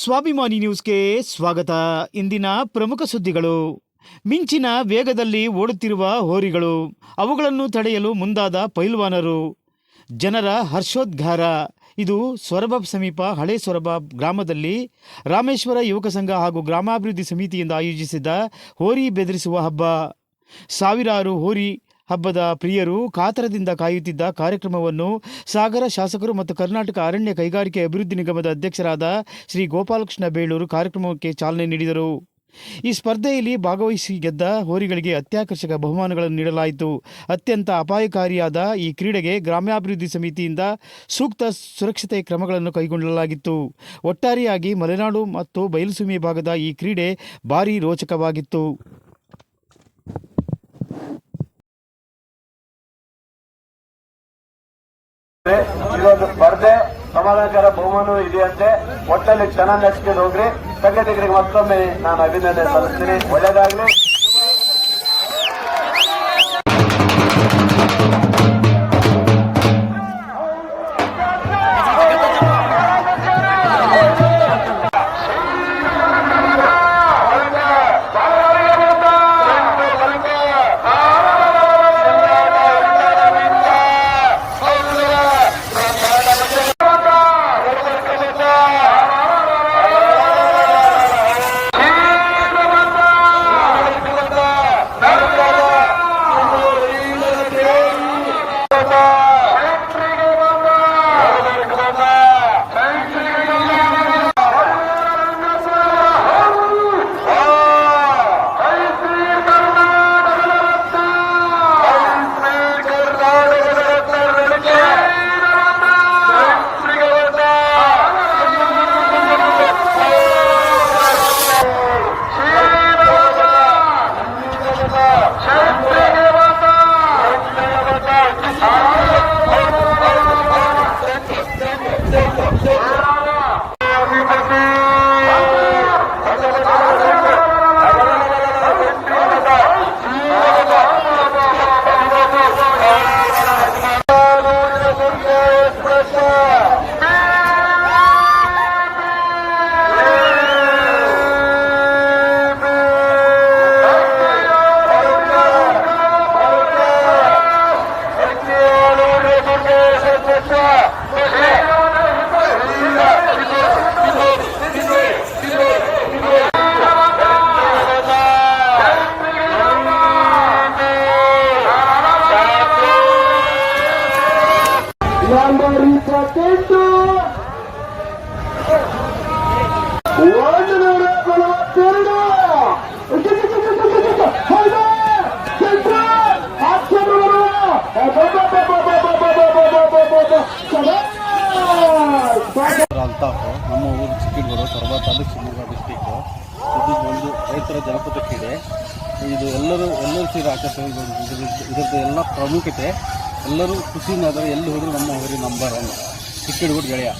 ಸ್ವಾಭಿಮಾನಿ ನ್ಯೂಸ್ಗೆ ಸ್ವಾಗತ. ಇಂದಿನ ಪ್ರಮುಖ ಸುದ್ದಿಗಳು. ಮಿಂಚಿನ ವೇಗದಲ್ಲಿ ಓಡುತ್ತಿರುವ ಹೋರಿಗಳು, ಅವುಗಳನ್ನು ತಡೆಯಲು ಮುಂದಾದ ಪೈಲ್ವಾನರು, ಜನರ ಹರ್ಷೋದ್ಗಾರ. ಇದು ಸೊರಬ ಸಮೀಪ ಹಳೆ ಸೊರಬ ಗ್ರಾಮದಲ್ಲಿ ರಾಮೇಶ್ವರ ಯುವಕ ಸಂಘ ಹಾಗೂ ಗ್ರಾಮಾಭಿವೃದ್ಧಿ ಸಮಿತಿಯಿಂದ ಆಯೋಜಿಸಿದ್ದ ಹೋರಿ ಬೆದರಿಸುವ ಹಬ್ಬ. ಸಾವಿರಾರು ಹೋರಿ ಹಬ್ಬದ ಪ್ರಿಯರು ಕಾತರದಿಂದ ಕಾಯುತ್ತಿದ್ದ ಕಾರ್ಯಕ್ರಮವನ್ನು ಸಾಗರ ಶಾಸಕರು ಮತ್ತು ಕರ್ನಾಟಕ ಅರಣ್ಯ ಕೈಗಾರಿಕೆ ಅಭಿವೃದ್ಧಿ ನಿಗಮದ ಅಧ್ಯಕ್ಷರಾದ ಶ್ರೀ ಗೋಪಾಲಕೃಷ್ಣ ಬೇಳೂರು ಕಾರ್ಯಕ್ರಮಕ್ಕೆ ಚಾಲನೆ ನೀಡಿದರು. ಈ ಸ್ಪರ್ಧೆಯಲ್ಲಿ ಭಾಗವಹಿಸಿ ಗೆದ್ದ ಹೋರಿಗಳಿಗೆ ಅತ್ಯಾಕರ್ಷಕ ಬಹುಮಾನಗಳನ್ನು ನೀಡಲಾಯಿತು. ಅತ್ಯಂತ ಅಪಾಯಕಾರಿಯಾದ ಈ ಕ್ರೀಡೆಗೆ ಗ್ರಾಮಾಭಿವೃದ್ಧಿ ಸಮಿತಿಯಿಂದ ಸೂಕ್ತ ಸುರಕ್ಷತೆ ಕ್ರಮಗಳನ್ನು ಕೈಗೊಳ್ಳಲಾಗಿತ್ತು. ಒಟ್ಟಾರೆಯಾಗಿ ಮಲೆನಾಡು ಮತ್ತು ಬಯಲುಸೀಮೆ ಭಾಗದ ಈ ಕ್ರೀಡೆ ಭಾರೀ ರೋಚಕವಾಗಿತ್ತು. ಇದೊಂದು ಸ್ಪರ್ಧೆ, ಸಮಾಧಾನಕರ ಬಹುಮಾನ ಇದೆಯಂತೆ. ಒಟ್ಟಲ್ಲಿ ಚೆನ್ನಾಗಿ ನಡ್ಸ್ಕೊಂಡು ಹೋಗ್ರಿ. ಸಂಘಟಕರಿಗೆ ಮತ್ತೊಮ್ಮೆ ನಾನು ಅಭಿನಂದನೆ ಸಲ್ಲಿಸ್ತೀನಿ. ಒಳ್ಳೆಯದಾಗಲಿ. ಅಲ್ತಾಫ್, ನಮ್ಮ ಊರು ಚಿಕ್ಕಡೂರು, ಸೊರಬ ತಾಲೂಕು, ಶಿವಮೊಗ್ಗ ಡಿಸ್ಟಿಕ್ಕು. ಇದು ಒಂದು ರೈತರ ಜನಪದ ಕ್ರೀಡೆ. ಇದು ಎಲ್ಲರೂ ಸೇರಿ ಆಚರಿಸ. ಇದರದ್ದು ಎಲ್ಲ ಪ್ರಾಮುಖ್ಯತೆ, ಎಲ್ಲರೂ ಖುಷಿಯಿಂದ ಆದರೆ ಎಲ್ಲಿ ಹೋದರೂ ನಮ್ಮ ಊರಿ ನಂಬರ್ 1 ಚಿಕ್ಕಡೂರು ಗೆಳೆಯ.